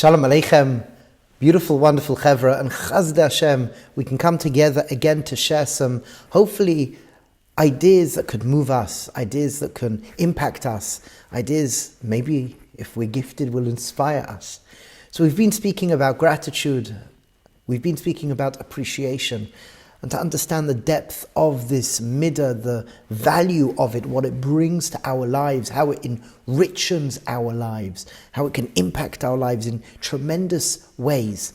Shalom Aleichem, beautiful, wonderful Chevra, and Chazde Hashem, we can come together again to share some, hopefully, ideas that could move us, ideas that can impact us, ideas maybe, if we're gifted, will inspire us. So we've been speaking about gratitude, we've been speaking about appreciation, and to understand the depth of this midah, the value of it, what it brings to our lives, how it enriches our lives, how it can impact our lives in tremendous ways.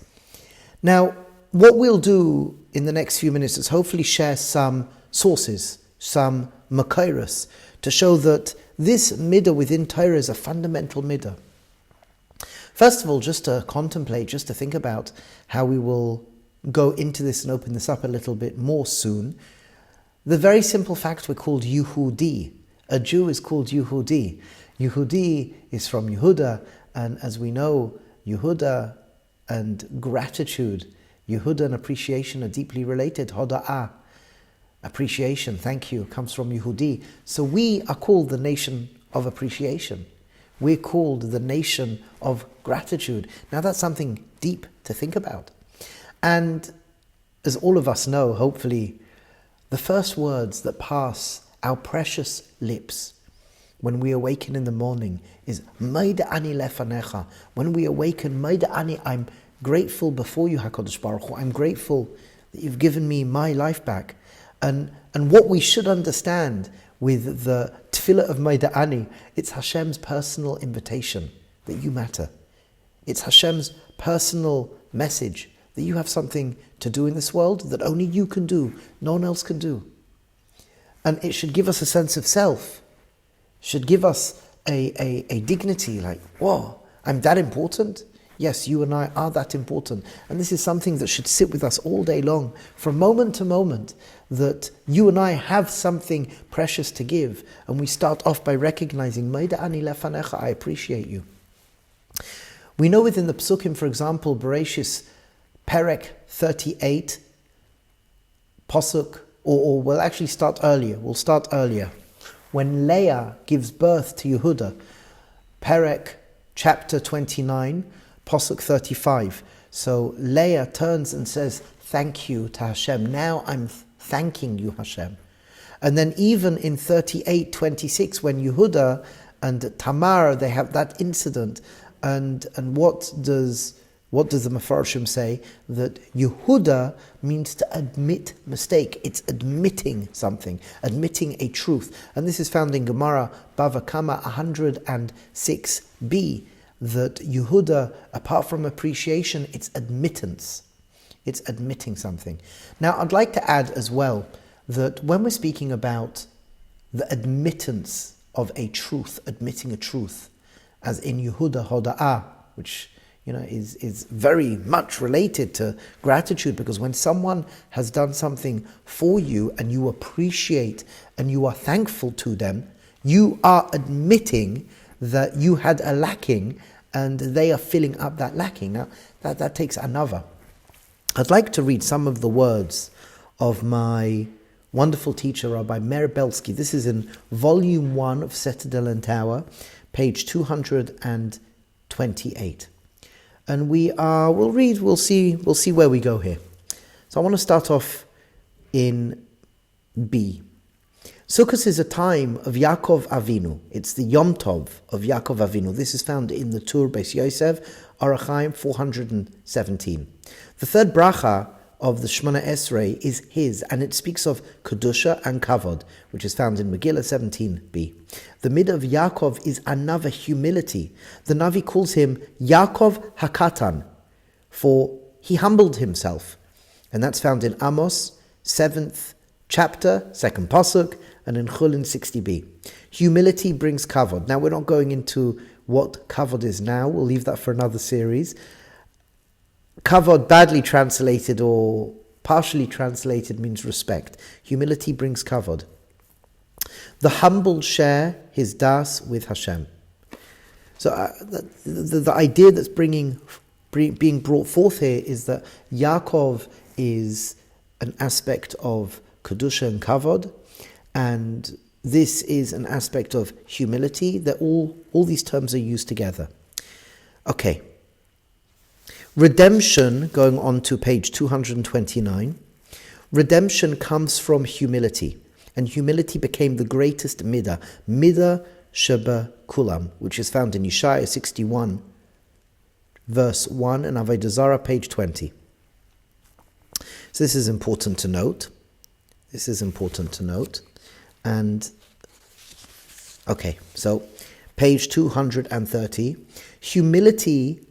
Now, what we'll do in the next few minutes is hopefully share some sources, some Mekoros, to show that this midah within Torah is a fundamental midah. First of all, just to contemplate, just to think about how we will go into this and open this up a little bit more soon. The very simple fact we're called Yehudi. A Jew is called Yehudi. Yehudi is from Yehuda, and as we know, Yehuda and gratitude, Yehuda and appreciation are deeply related. Hoda'ah, appreciation, thank you, comes from Yehudi. So we are called the nation of appreciation. We're called the nation of gratitude. Now that's something deep to think about. And as all of us know, hopefully, the first words that pass our precious lips when we awaken in the morning is Maida ani lefanecha. When we awaken, Maida ani, I'm grateful before you, HaKadosh Baruch Hu. I'm grateful that you've given me my life back. And what we should understand with the tefillah of Maida ani, it's Hashem's personal invitation that you matter. It's Hashem's personal message that you have something to do in this world that only you can do, no one else can do. And it should give us a sense of self, should give us a dignity, like, whoa, I'm that important? Yes, you and I are that important. And this is something that should sit with us all day long, from moment to moment, that you and I have something precious to give. And we start off by recognizing, Maida ani lefanecha, I appreciate you. We know within the Psukim, for example, Bereshis, Perek 38, Pasuk, or we'll actually start earlier. We'll start earlier. When Leah gives birth to Yehuda, Perek chapter 29, Pasuk 35. So Leah turns and says, thank you to Hashem. Now I'm thanking you, Hashem. And then even in 38:26, when Yehuda and Tamar, they have that incident, and what does the Mefarshim say? That Yehuda means to admit mistake. It's admitting something, admitting a truth. And this is found in Gemara, Bava Kama 106b, that Yehuda, apart from appreciation, it's admittance. It's admitting something. Now, I'd like to add as well that when we're speaking about the admittance of a truth, admitting a truth, as in Yehuda Hoda'ah, which is very much related to gratitude, because when someone has done something for you and you appreciate and you are thankful to them, you are admitting that you had a lacking and they are filling up that lacking. Now, that takes another. I'd like to read some of the words of my wonderful teacher, Rabbi Bielski. This is in volume 1 of Citadel and Tower, page 228. And we'll see where we go here. So I want to start off in B. Sukkot is a time of Yaakov Avinu. It's the Yom Tov of Yaakov Avinu. This is found in the Tur Beis Yosef, Arachaim 417. The third bracha of the Shemona Esrei is his, and it speaks of Kedusha and Kavod, which is found in Megillah 17b. The midah of Yaakov is another humility. The Navi calls him Yaakov Hakatan, for he humbled himself. And that's found in Amos, 7th chapter, 2nd Pasuk, and in Chulin 60b. Humility brings Kavod. Now, we're not going into what Kavod is now. We'll leave that for another series. Kavod, badly translated or partially translated, means respect. Humility brings kavod. The humble share his das with Hashem. So the idea that's being brought forth here is that Yaakov is an aspect of kedusha and kavod, and this is an aspect of humility. That all these terms are used together. Okay. Redemption, going on to page 229, redemption comes from humility. And humility became the greatest midah, midah sheba kulam, which is found in Yeshaya 61, verse 1, and Avodah Zarah, page 20. So this is important to note. And, okay, so page 230, humility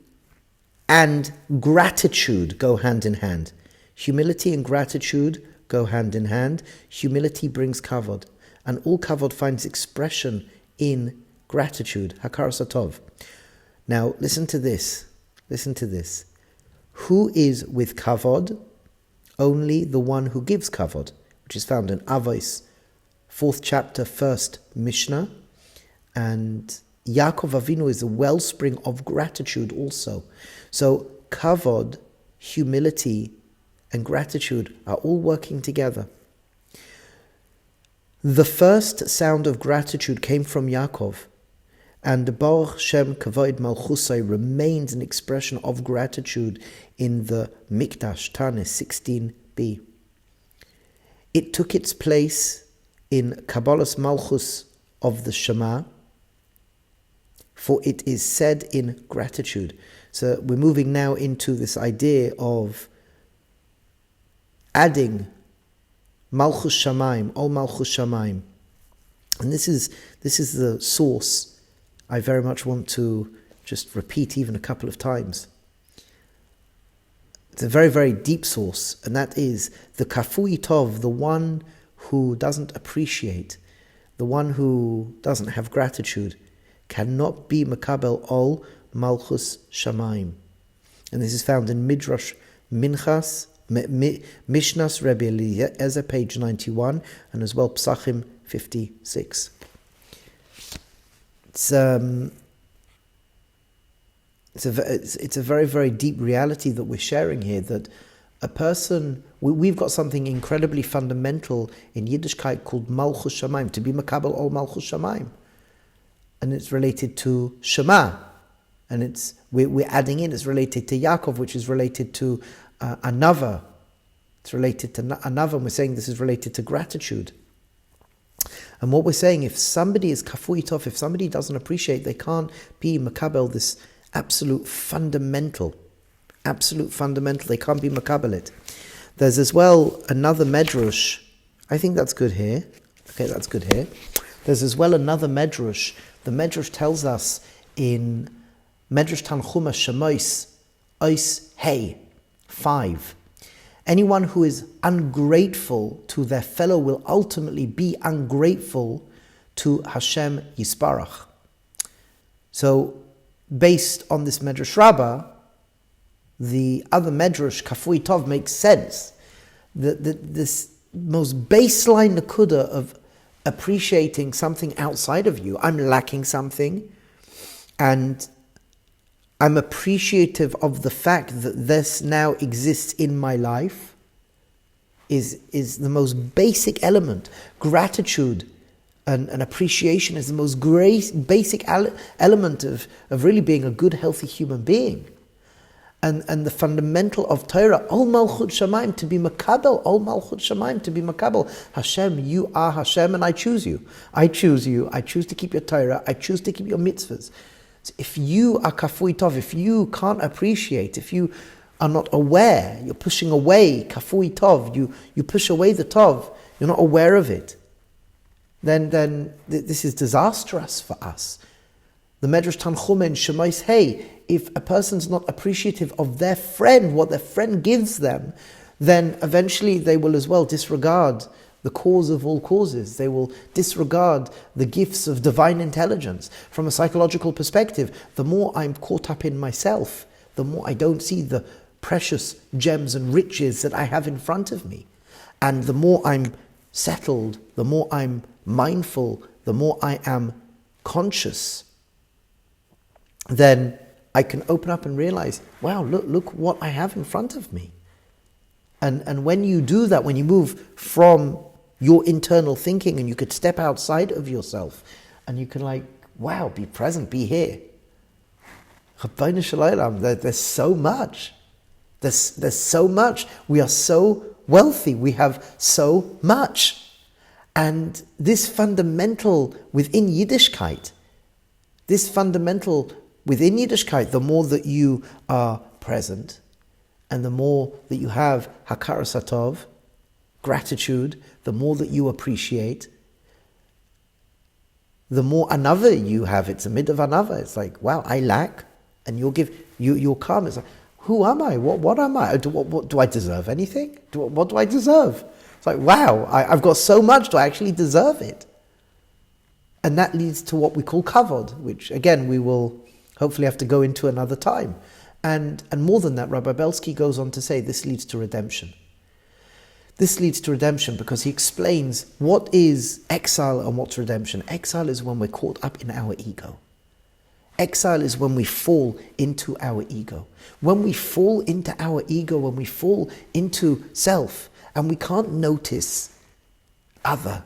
and gratitude go hand in hand. Humility and gratitude go hand in hand. Humility brings kavod, and all kavod finds expression in gratitude. Hakaras hatov. Now, listen to this. Who is with kavod? Only the one who gives kavod, which is found in Avos, 4th chapter, 1st Mishnah. And Yaakov Avinu is the wellspring of gratitude also. So kavod, humility, and gratitude are all working together. The first sound of gratitude came from Yaakov, and the Baruch Shem Kavod Malchusai remains an expression of gratitude in the Mikdash, Tanis 16b. It took its place in Kabbalah's Malchus of the Shema, for it is said in gratitude. So we're moving now into this idea of adding Malchus Shamayim, Ol Malchus Shamayim. And this is the source I very much want to just repeat even a couple of times. It's a very, very deep source, and that is the Kafui Tov, the one who doesn't appreciate, the one who doesn't have gratitude, cannot be Makabel Ol Malchus Shamayim. And this is found in Midrash Minchas, Mishnas Rabbi Eliezer, page 91, and as well Psachim 56. It's a very, very deep reality that we're sharing here, that a person, we've got something incredibly fundamental in Yiddishkeit called Malchus Shamayim, to be Makabel Ol Malchus Shamayim. And it's related to Shema. And we're adding in, it's related to Yaakov, which is related to Anava. It's related to Anava, and we're saying this is related to gratitude. And what we're saying, if somebody is kafui tov, if somebody doesn't appreciate, they can't be makabel, this absolute fundamental, they can't be makabel it. There's as well another medrash, I think that's good here. Okay, that's good here. There's as well another medrash. The medrash tells us in Medrash Tanchuma Shemois, Ois Hey, 5. Anyone who is ungrateful to their fellow will ultimately be ungrateful to Hashem Yisparach. So, based on this Medrash Rabbah, the other Medrash, Kafui Tov, makes sense. This most baseline nakuda of appreciating something outside of you. I'm lacking something, and I'm appreciative of the fact that this now exists in my life, is the most basic element. Gratitude and appreciation is the most basic element of really being a good, healthy human being. And the fundamental of Torah, Ol Malchut Shamayim, to be Makabel, Ol Malchut Shamayim, to be Makabel. Hashem, you are Hashem, and I choose you. I choose to keep your Torah, I choose to keep your mitzvahs. So if you are Kafui Tov, if you can't appreciate, if you are not aware, you're pushing away Kafui Tov, you push away the Tov, you're not aware of it, then this is disastrous for us. The Medrash Tanchuma in Shemois Hey, if a person's not appreciative of their friend, what their friend gives them, then eventually they will as well disregard the cause of all causes. They will disregard the gifts of divine intelligence. From a psychological perspective, the more I'm caught up in myself, the more I don't see the precious gems and riches that I have in front of me. And the more I'm settled, the more I'm mindful, the more I am conscious, then I can open up and realize, wow, look what I have in front of me. And when you do that, when you move from your internal thinking and you could step outside of yourself and you can wow, be present, be here. There's so much. There's so much. We are so wealthy. We have so much. And this fundamental within Yiddishkeit, the more that you are present, and the more that you have hakaras hatov, gratitude, the more that you appreciate, the more another you have. It's a mid of another. It's like, wow, I lack, and you'll come. It's like, who am I? What am I? Do I deserve anything? What do I deserve? It's like, wow, I've got so much. Do I actually deserve it? And that leads to what we call kavod, which again we will hopefully have to go into another time. And more than that, Rabbi Bielski goes on to say this leads to redemption. This leads to redemption because he explains what is exile and what's redemption. Exile is when we're caught up in our ego. Exile is when we fall into our ego. When we fall into our ego, when we fall into self, and we can't notice other.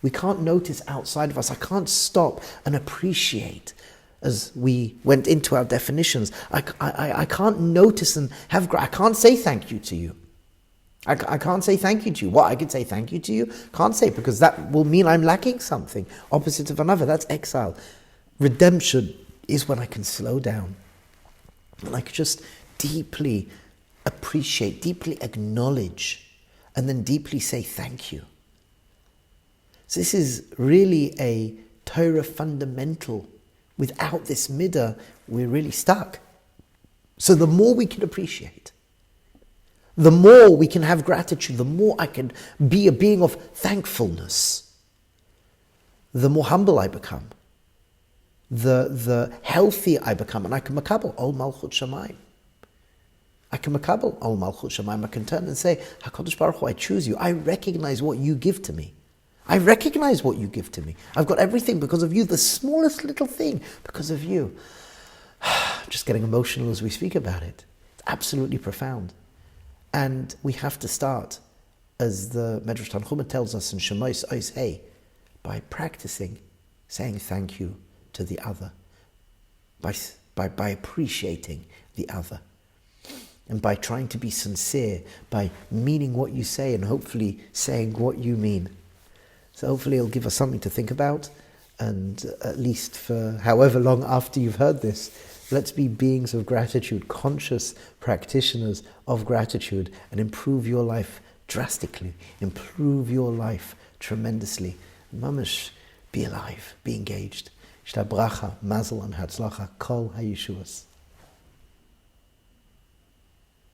We can't notice outside of us. I can't stop and appreciate. As we went into our definitions, I can't notice and I can't say thank you to you. I can't say thank you to you. What, I could say thank you to you? Can't say, because that will mean I'm lacking something. Opposite of another, that's exile. Redemption is when I can slow down and I can just deeply appreciate, deeply acknowledge, and then deeply say thank you. So this is really a Torah fundamental. Without this midah, we're really stuck. So the more we can appreciate, the more we can have gratitude, the more I can be a being of thankfulness, the more humble I become, the healthier I become, and I can makabel ol malchut shamayim. I can makabel ol malchut shamayim. I can turn and say, HaKadosh Baruch Hu, I choose you. I recognize what you give to me. I recognize what you give to me. I've got everything because of you, the smallest little thing because of you. I'm just getting emotional as we speak about it. It's absolutely profound. And we have to start, as the Medrash Tanchuma tells us in Shemos Ois Hey, by practicing saying thank you to the other, by appreciating the other, and by trying to be sincere, by meaning what you say and hopefully saying what you mean. So hopefully it'll give us something to think about, and at least for however long after you've heard this, let's be beings of gratitude, conscious practitioners of gratitude, and improve your life drastically, improve your life tremendously. Mamash, be alive, be engaged. Shta bracha, mazel and hatzlacha, kol hayeshuas.